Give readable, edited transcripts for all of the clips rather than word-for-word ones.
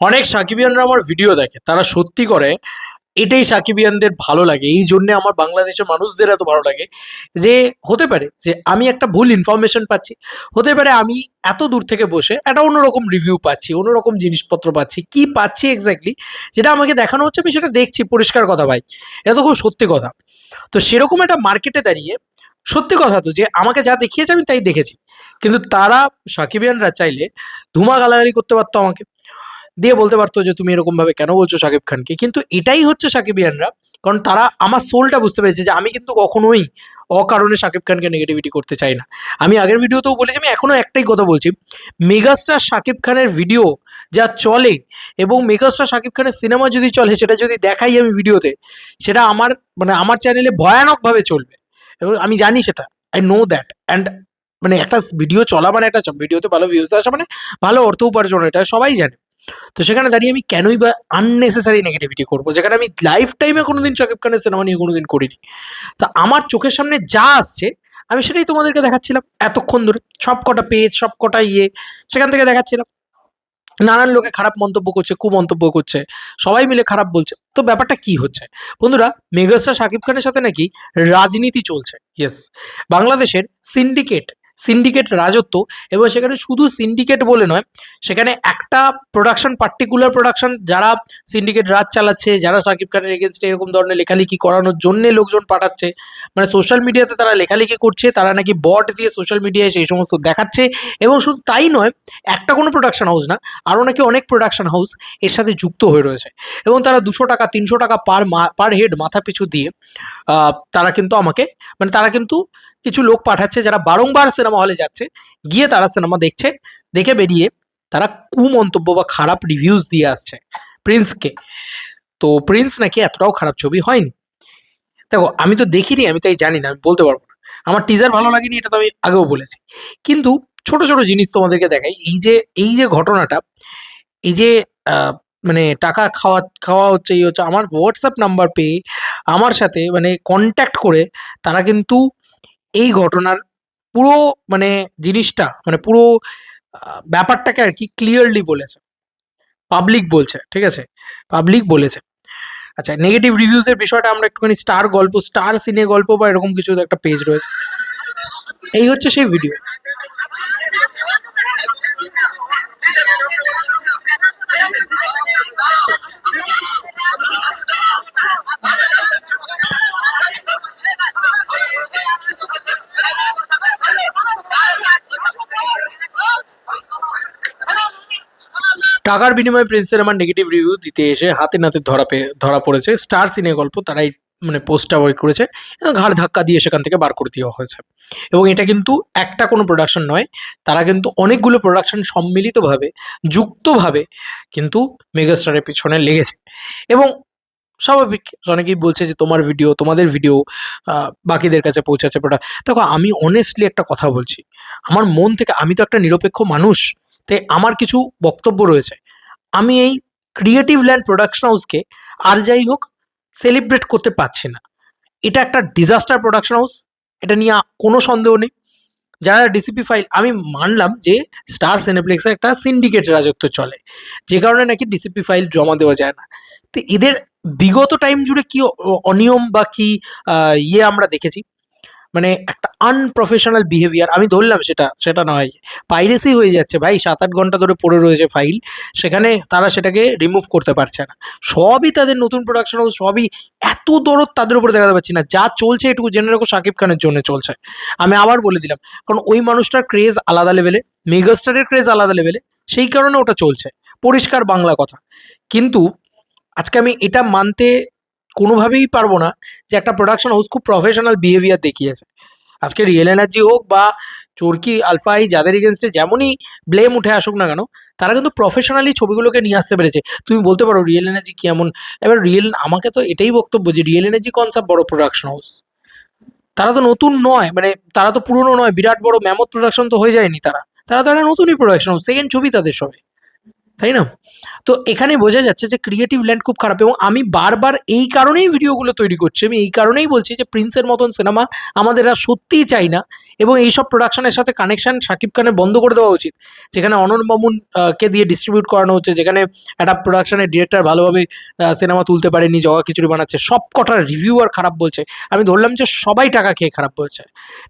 অনেক সাকিবিয়ানরা আমার ভিডিও দেখে, তারা সত্যি করে এটাই সাকিবিয়ানদের ভালো লাগে, এই জন্যে আমার বাংলাদেশের মানুষদের এত ভালো লাগে যে হতে পারে যে আমি একটা ভুল ইনফরমেশন পাচ্ছি, হতে পারে আমি এত দূর থেকে বসে একটা অন্যরকম রিভিউ পাচ্ছি, অন্যরকম জিনিসপত্র পাচ্ছি, কি পাচ্ছি এক্স্যাক্টলি যেটা আমাকে দেখানো হচ্ছে আমি সেটা দেখছি, পরিষ্কার কথা ভাই, এটা তো খুব সত্যি কথা। তো সেরকম একটা মার্কেটে দাঁড়িয়ে সত্যি কথা তো যে আমাকে যা দেখিয়েছে আমি তাই দেখেছি, কিন্তু তারা সাকিবিয়ানরা চাইলে ধুমা গালাগালি করতে পারতো আমাকে, দিয়ে বলতে পারতো যে তুমি এরকম ভাবে কেন বলছো শাকিব খানকে, কিন্তু এটাই হচ্ছে সাকিবিয়ানরা, কারণ তারা আমার সোলটা বুঝতে পেরেছে যে আমি কিন্তু কখনোই অকারণে শাকিব খানকে নেগেটিভিটি করতে চাই না। আমি আগের ভিডিওতেও বলেছি, আমি এখনো একটাই কথা বলছি, মেগাস্টার শাকিব খানের ভিডিও যা চলে এবং মেগাস্টার শাকিব খানের সিনেমা যদি চলে সেটা যদি দেখাই আমি ভিডিওতে, সেটা আমার মানে আমার চ্যানেলে ভয়ানকভাবে চলবে, এবং আমি জানি সেটা, আই নো দ্যাট অ্যান্ড মানে একটা ভিডিও চলা মানে একটা ভিডিওতে ভালো ভিউজ আসা মানে ভালো অর্থ উপার্জন, এটা সবাই জানে। তো সেখানে দাঁড়িয়ে আমি কেনই বা আননেসেসারি নেগেটিভিটি করবো, যেখানে আমি লাইফ টাইমে কোনোদিন শাকিব খানের সিনেমা নিয়ে কোনোদিন করিনি। তা আমার চোখের সামনে যা আসছে আমি সেটাই তোমাদেরকে দেখাচ্ছিলাম এতক্ষণ ধরে, সব কটা পেজ সব কটা সেখান থেকে দেখাচ্ছিলাম। নানান লোকে খারাপ মন্তব্য করছে, কুমন্তব্য করছে, সবাই মিলে খারাপ বলছে। তো ব্যাপারটা কি হচ্ছে বন্ধুরা, মেগাস্টার শাকিব খানের সাথে নাকি রাজনীতি চলছে। ইয়েস, বাংলাদেশের সিন্ডিকেট, সিন্ডিকেট রাজত্ব, এবং সেখানে শুধু সিন্ডিকেট বলে নয়, সেখানে একটা প্রোডাকশন, পার্টিকুলার প্রোডাকশন, যারা সিন্ডিকেট রাজ চালাচ্ছে, যারা শাকিব খানের এগেনস্টে এরকম ধরনের লেখালেখি করানোর জন্য লোকজন পাঠাচ্ছে, মানে সোশ্যাল মিডিয়াতে তারা লেখালেখি করছে, তারা নাকি বট দিয়ে সোশ্যাল মিডিয়ায় সেই সমস্ত দেখাচ্ছে। এবং শুধু তাই নয়, একটা কোনো প্রোডাকশন হাউস না, আরও নাকি অনেক প্রোডাকশন হাউস এর সাথে যুক্ত হয়ে রয়েছে, এবং তারা 200 টাকা 300 টাকা পার হেড মাথা পিছু দিয়ে তারা কিন্তু আমাকে, মানে তারা কিন্তু কিছু লোক পাঠাচ্ছে যারা বারংবার সিনেমা হলে যাচ্ছে, গিয়ে তারা সিনেমা দেখছে, দেখে বেরিয়ে তারা কুমন্তব্য বা খারাপ রিভিউজ দিয়ে আসছে প্রিন্সকে। তো প্রিন্স নাকি এতটাও খারাপ ছবি হয়নি। দেখো আমি তো দেখিনি, আমি তাই জানি না, আমি বলতে পারবো না। আমার টিজার ভালো লাগেনি, এটা তো আমি আগেও বলেছি। কিন্তু ছোট ছোট জিনিস তোমাদেরকে দেখাই, এই যে ঘটনাটা, এই যে আহ, মানে টাকা খাওয়া খাওয়া হচ্ছে, এই হচ্ছে, আমার হোয়াটসঅ্যাপ নাম্বার পেয়ে আমার সাথে মানে কন্ট্যাক্ট করে তারা কিন্তু এই ঘটনার পুরো মানে জিনিসটা মানে পুরো ব্যাপারটাকে আর কি ক্লিয়ারলি বলেছে, পাবলিক বলছে, ঠিক আছে, পাবলিক বলেছে। আচ্ছা, নেগেটিভ রিভিউজের বিষয়টা আমরা একটুখানি স্টার গল্প, স্টার সিনে গল্প বা এরকম কিছু একটা পেজ রয়েছে, এই হচ্ছে সেই ভিডিও। টাকার বিনিময়ে প্রিন্সের আমার নেগেটিভ রিভিউ দিতে এসে হাতে নাতে ধরা পড়েছে স্টার সিনে গল্প, তারাই মানে পোস্টটা ওই করেছে, এবং ঘাড় ধাক্কা দিয়ে সেখান থেকে বার করে দেওয়া হয়েছে। এবং এটা কিন্তু একটা কোনো প্রোডাকশন নয়, তারা কিন্তু অনেকগুলো প্রোডাকশন সম্মিলিতভাবে, যুক্তভাবে কিন্তু মেগাস্টারের পিছনে লেগেছে। এবং স্বাভাবিক, অনেকেই বলছে যে তোমার ভিডিও, তোমাদের ভিডিও বাকিদের কাছে পৌঁছাচ্ছে প্রোডাক্ট। দেখো আমি অনেস্টলি একটা কথা বলছি, আমার মন থেকে, আমি তো একটা নিরপেক্ষ মানুষ, তাই আমার কিছু বক্তব্য রয়েছে। আমি এই ক্রিয়েটিভ ল্যান্ড প্রোডাকশন হাউসকে আর যাই হোক সেলিব্রেট করতে পারছি না। এটা একটা ডিজাস্টার প্রোডাকশন হাউস, এটা নিয়ে কোনো সন্দেহ নেই। যারা ডিসিপি ফাইল, আমি মানলাম যে স্টার সিনেপ্লেক্সে একটা সিন্ডিকেট রাজত্ব চলে, যে কারণে নাকি ডিসিপি ফাইল জমা দেওয়া যায় না। তো এদের বিগত টাইম জুড়ে কি অনিয়ম বা কি আমরা দেখেছি, মানে একটা আনপ্রফেশনাল বিহেভিয়ার, আমি ধরলাম সেটা সেটা নয়, পাইরেসি হয়ে যাচ্ছে ভাই, 7-8 ঘন্টা ধরে পড়ে রয়েছে ফাইল, সেখানে তারা সেটাকে রিমুভ করতে পারছে না। সবই তাদের নতুন প্রোডাকশন হাউস, সবই এত দরদ তাদের উপরে দেখাতে পারছি না। যা চলছে এটুকু জেনে রাখো, শাকিব খানের জন্য চলছে। আমি আবার বলে দিলাম, কারণ ওই মানুষটার ক্রেজ আলাদা লেভেলে, মেগাস্টারের ক্রেজ আলাদা লেভেলে, সেই কারণে ওটা চলছে, পরিষ্কার বাংলা কথা। কিন্তু আজকে আমি এটা মানতে কোনোভাবেই পারবো না যে একটা প্রোডাকশন হাউস খুব প্রফেশনাল বিহেভিয়ার দেখিয়েছে। আজকে রিয়েল এনার্জি হোক বা চরকি আলফাই, যাদের এগেনস্টে যেমনই ব্লেম উঠে আসুক না কেন, তারা কিন্তু প্রফেশনালি ছবিগুলোকে নিয়ে আসতে পেরেছে। তুমি বলতে পারো রিয়েল এনার্জি কি এমন, এবার আমাকে তো এটাই বক্তব্য যে রিয়েল এনার্জি কনসেপ্ট বড় প্রোডাকশন হাউস, তারা তো নতুন নয়, মানে তারা তো পুরনো নয়, বিরাট বড় ম্যামথ প্রোডাকশন তো হয়ে যায়নি, তারা তারা তো একটা নতুনই প্রোডাকশন হাউস, সেকেন্ড ছবি তাদের সবে। তাই না? তো এখানে বোঝা যাচ্ছে যে ক্রিয়েটিভ ল্যান্ড খুব খারাপ, এবং আমি বারবার এই কারণেই ভিডিওগুলো তৈরি করছি, আমি এই কারণেই বলছি যে প্রিন্সের মতন সিনেমা আমাদের আর সত্যিই চাই না, এবং এইসব প্রোডাকশনের সাথে কানেকশন শাকিব খানের বন্ধ করে দেওয়া উচিত, যেখানে অনন্ত মামুন কে দিয়ে ডিস্ট্রিবিউট করানো হচ্ছে, যেখানে একটা প্রোডাকশনের ডিরেক্টর ভালোভাবে সিনেমা তুলতে পারেনি, জগা খিচুড়ি বানাচ্ছে, সব কটার রিভিউয়ার খারাপ বলছে। আমি ধরলাম যে সবাই টাকা খেয়ে খারাপ বলছে,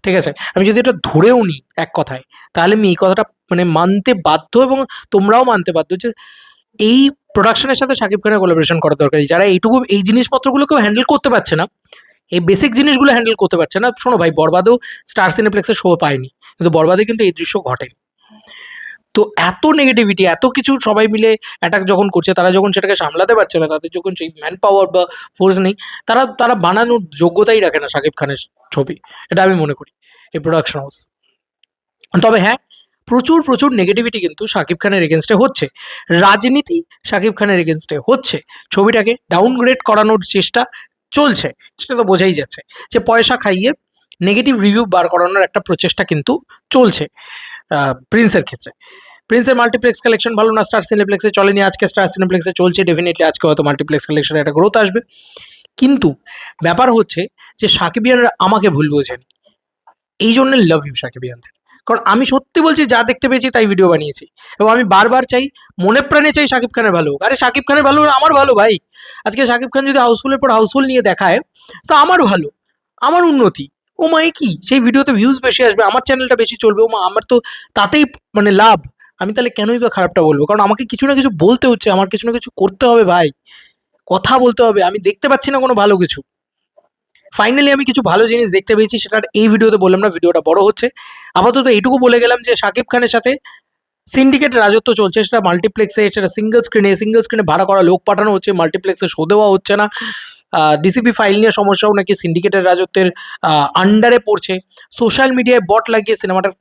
ঠিক আছে? আমি যদি এটা ধরেও নিই এক কথায়, তাহলে আমি এই কথাটা মানে মানতে বাধ্য, এবং তোমরাও মানতে বাধ্য যে এই প্রোডাকশনের সাথে শাকিব খানের কোলাবোরেশন করা দরকার। যারা এইটুকু এই জিনিসপত্রগুলোকেও হ্যান্ডেল করতে পারছে না, এই বেসিক জিনিসগুলো হ্যান্ডেল করতে পারছে না। শোনো ভাই, বরবাদেও স্টার সিনেপ্লেক্সের শো পায়নি, কিন্তু বরবাদে কিন্তু এই দৃশ্য ঘটেনি। তো এত নেগেটিভিটি, এত কিছু সবাই মিলে অ্যাটাক যখন করছে, তারা যখন সেটাকে সামলাতে পারছে না, তাদের যখন সেই ম্যান পাওয়ার বা ফোর্স নেই, তারা তারা বানানোর যোগ্যতাই রাখে না শাকিব খানের ছবি, এটা আমি মনে করি এই প্রোডাকশন হাউস। তবে হ্যাঁ, প্রচুর প্রচুর নেগেটিভিটি কিন্তু শাকিব খানের এগেনস্টে হচ্ছে, রাজনীতি শাকিব খানের এগেনস্টে হচ্ছে, ছবিটাকে ডাউনগ্রেড করানোর চেষ্টা চলছে, সেটা তো বোঝাই যাচ্ছে যে পয়সা খাইয়ে নেগেটিভ রিভিউ বার করানোর একটা প্রচেষ্টা কিন্তু চলছে প্রিন্সের ক্ষেত্রে। প্রিন্সের মাল্টিপ্লেক্স কালেকশন ভালো না, স্টার সিনেপ্লেক্সে চলেনি, আজকে স্টার সিনেপ্লেক্সে চলছে, ডেফিনেটলি আজকে হয়তো মাল্টিপ্লেক্স কালেকশনে একটা গ্রোথ আসবে। কিন্তু ব্যাপার হচ্ছে যে সাকিবিয়ানরা আমাকে ভুল বোঝেনি, এই জন্য লাভ ইউ সাকিবিয়ানদের। কারণ আমি সত্যি বলছি, যা দেখতে পেয়েছি তাই ভিডিও বানিয়েছি, এবং আমি বারবার চাই, মনে প্রাণে চাই শাকিব খানের ভালো হোক। আরে শাকিব খানের ভালো হলে আমার ভালো ভাই। আজকে শাকিব খান যদি হাউসফুলের পর হাউসফুল নিয়ে দেখায়, তো আমার ভালো, আমার উন্নতি। ও মা, এ কি, সেই ভিডিওতে ভিউজ বেশি আসবে, আমার চ্যানেলটা বেশি চলবে, ও মা আমার তো তাতেই মানে লাভ। আমি তাহলে কেনই বা খারাপটা বলবো? কারণ আমাকে কিছু না কিছু বলতে হচ্ছে, আমার কিছু না কিছু করতে হবে ভাই, কথা বলতে হবে। আমি দেখতে পাচ্ছি না কোনো ভালো কিছু। ফাইনালি আমি কিছু ভালো জিনিস দেখতে পেয়েছি, সেটা এই ভিডিওতে বললাম না, ভিডিওটা বড় হচ্ছে। আপাতত এইটুকু বলে গেলাম যে শাকিব খানের সাথে সিন্ডিকেট রাজত্ব চলছে, সেটা মাল্টিপ্লেক্সে, সেটা সিঙ্গেল স্ক্রিনে ভাড়া করা লোক পাঠানো হচ্ছে, মাল্টিপ্লেক্সে শো দেওয়া হচ্ছে না। ডিসিপি ফাইল নিয়ে সমস্যাও নাকি সিন্ডিকেটের রাজত্বের আন্ডারে পড়ছে। সোশ্যাল মিডিয়ায় বট লাগিয়ে সিনেমাটার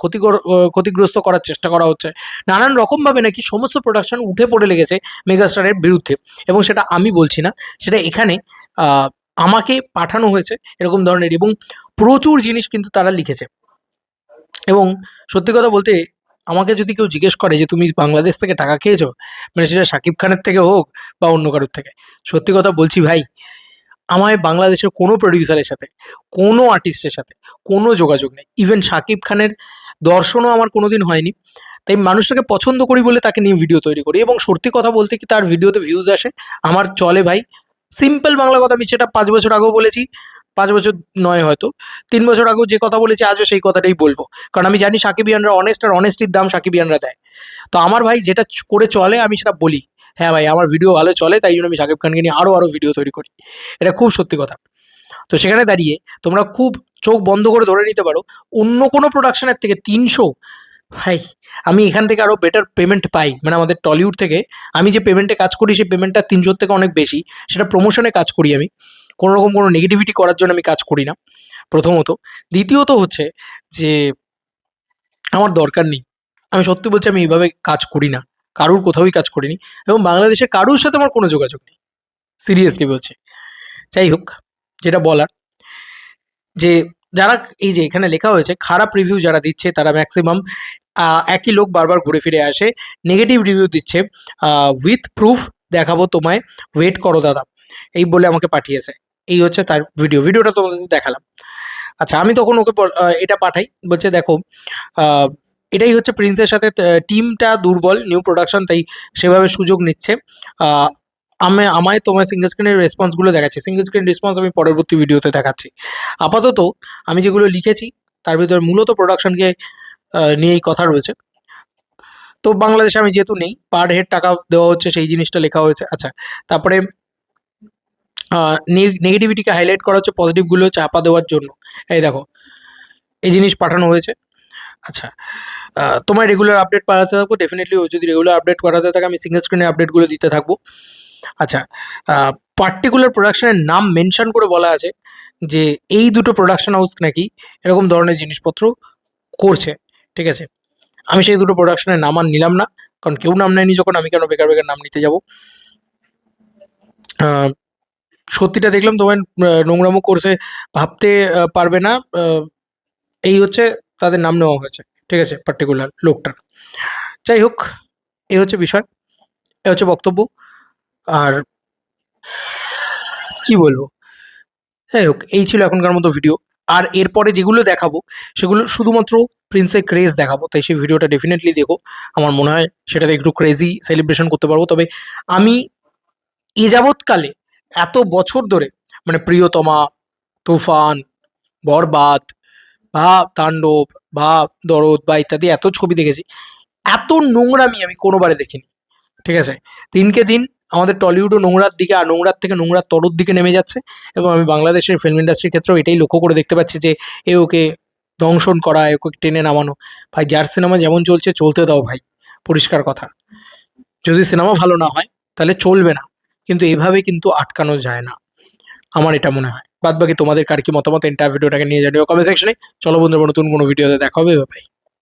ক্ষতিগ্রস্ত করার চেষ্টা করা হচ্ছে। নানান রকমভাবে নাকি সমস্ত প্রোডাকশন উঠে পড়ে লেগেছে মেগাস্টারের বিরুদ্ধে, এবং সেটা আমি বলছি না, সেটা এখানে আহ, আমাকে পাঠানো হয়েছে এরকম ধরনের, এবং প্রচুর জিনিস কিন্তু তারা লিখেছে। এবং সত্যি কথা বলতে, আমাকে যদি কেউ জিজ্ঞেস করে যে তুমি বাংলাদেশ থেকে টাকা খেয়েছো, মানে সেটা শাকিব খানের থেকে হোক বা অন্য কারোর থেকে, সত্যি কথা বলছি ভাই, আমায় বাংলাদেশের কোনো প্রডিউসারের সাথে, কোনো আর্টিস্টের সাথে কোনো যোগাযোগ নেই। ইভেন শাকিব খানের দর্শনও আমার কোনোদিন হয়নি। তাই মানুষটাকে পছন্দ করি বলে তাকে নিয়ে ভিডিও তৈরি করি, এবং সত্যি কথা বলতে কি, তার ভিডিওতে ভিউজ আসে, আমার চলে ভাই। সিম্পল বাংলা কথা, আমি সেটা 5 বছর আগেও বলেছি, 5 বছর নয় হয়তো 3 বছর আগেও যে কথা বলেছি, আজও সেই কথাটাই বলবো। কারণ আমি জানি সাকিবিয়ানরা অনেস্ট, আর অনেস্টির দাম সাকিবিয়ানরা দেয়। তো আমার ভাই যেটা করে চলে, আমি সেটা বলি। হ্যাঁ ভাই, আমার ভিডিও ভালো চলে, তাই জন্য আমি শাকিব খানকে নিয়ে আরও আরও ভিডিও তৈরি করি, এটা খুব সত্যি কথা। তো সেখানে দাঁড়িয়ে তোমরা খুব চোখ বন্ধ করে ধরে নিতে পারো, অন্য কোনো প্রোডাকশনের থেকে 300, ভাই আমি এখান থেকে আরও বেটার পেমেন্ট পাই, মানে আমাদের টলিউড থেকে আমি যে পেমেন্টে কাজ করি, সেই পেমেন্টটা 300 থেকে অনেক বেশি। সেটা প্রমোশনে কাজ করি আমি, কোনো রকম কোনো নেগেটিভিটি করার জন্য আমি কাজ করি না, প্রথমত। দ্বিতীয়ত হচ্ছে যে আমার দরকার নেই, আমি সত্যি বলছি, আমি এইভাবে কাজ করি না, কারুর কোথাওই কাজ করিনি, এবং বাংলাদেশের কারুর সাথে আমার কোনো যোগাযোগ নেই, সিরিয়াসলি বলছি। যাই হোক, যেটা বলার, যে যারা, এই যে এখানে লেখা হয়েছে খারাপ রিভিউ যারা দিচ্ছে, তারা ম্যাক্সিমাম একই লোক বারবার ঘুরে ফিরে আসে, নেগেটিভ রিভিউ দিচ্ছে, উইথ প্রুফ দেখাবো তোমায়, ওয়েট করো দাদা, এই বলে আমাকে পাঠিয়েছে। এই হচ্ছে তার ভিডিওটা তোমাদের দেখালাম। আচ্ছা, আমি তখন ওকে এটা পাঠাই, বলছে দেখো, আহ, এটাই হচ্ছে প্রিন্সের সাথে, টিমটা দুর্বল, নিউ প্রোডাকশন, তাই সেভাবে সুযোগ নিচ্ছে। আহ, আমায় তোমার সিঙ্গেল স্ক্রিনের রেসপন্সগুলো দেখাচ্ছি, সিঙ্গেল স্ক্রিন রেসপন্স আমি পরবর্তী ভিডিওতে দেখাচ্ছি। আপাতত আমি যেগুলো লিখেছি তার ভিতরে মূলত প্রোডাকশনকে নিয়েই কথা রয়েছে। তো বাংলাদেশে আমি যেহেতু নেই, পার হেড টাকা দেওয়া হচ্ছে, সেই জিনিসটা লেখা হয়েছে। আচ্ছা, তারপরে নেগেটিভিটিকে হাইলাইট করা হচ্ছে, পজিটিভগুলো চাপা দেওয়ার জন্য। এই দেখো, এই জিনিস পাঠানো হয়েছে। আচ্ছা, তোমায় রেগুলার আপডেট পাঠাতে থাকবো, ডেফিনেটলি ও যদি রেগুলার আপডেট করাতে থাকে, আমি সিঙ্গেল স্ক্রিনের আপডেটগুলো দিতে থাকবো। আচ্ছা, পার্টিকুলার প্রোডাকশনের নাম মেনশন করে বলা আছে যে এই দুটো প্রোডাকশন হাউস নাকি এরকম ধরনের জিনিসপত্র করছে, ঠিক আছে? আমি সেই দুটো প্রোডাকশনের নাম আর নিলাম না, কারণ কেউ নাম নেয়নি যখন, আমি কেন বেকার বেকার নাম নিতে যাব। সত্যিটা দেখলাম, তোমার নোংরামো করছে, ভাবতে পারবে না, এই হচ্ছে তাদের নাম নেওয়া হয়েছে, ঠিক আছে, পার্টিকুলার লোকটার। যাই হোক, এই হচ্ছে বিষয়। হচ্ছে বক্তব্য। আর কি বলবো, যাই হোক, এই ছিল এখনকার মতো ভিডিও। আর এরপরে যেগুলো দেখাবো সেগুলো শুধুমাত্র প্রিন্সের ক্রেজ দেখাবো, তাই সেই ভিডিওটা ডেফিনেটলি দেখো। আমার মনে হয় সেটাতে একটু ক্রেজি সেলিব্রেশন করতে পারবো। তবে আমি এ যাবৎকালে এত বছর ধরে মানে প্রিয়তমা, তুফান, বরবাদ বা তাণ্ডব বা দরদ বা ইত্যাদি এত ছবি দেখেছি, এত নোংরামি আমি কোনোবারে দেখিনি। ঠিক আছে? দিনকে দিন আমাদের টলিউডও নোংরার দিকে, আর নোংরার থেকে নোংরার তরুর দিকে নেমে যাচ্ছে। এবং আমি বাংলাদেশের ফিল্ম ইন্ডাস্ট্রির ক্ষেত্রেও এটাই লক্ষ্য করে দেখতে পাচ্ছি যে এ ওকে দংশন করা, এ ওকে টেনে নামানো। ভাই, যার সিনেমা যেমন চলছে চলতে দাও ভাই, পরিষ্কার কথা। যদি সিনেমা ভালো না হয় তাহলে চলবে না, কিন্তু এভাবে কিন্তু আটকানো যায় না, আমার এটা মনে হয়। বাদ বাকি তোমাদের কার কি মতামত এন্টায়ার ভিডিওটাকে নিয়ে জানিও কমেন্ট সেকশনে। চলো বন্ধুরা, নতুন কোনো ভিডিওতে দেখা হবে, ভাই।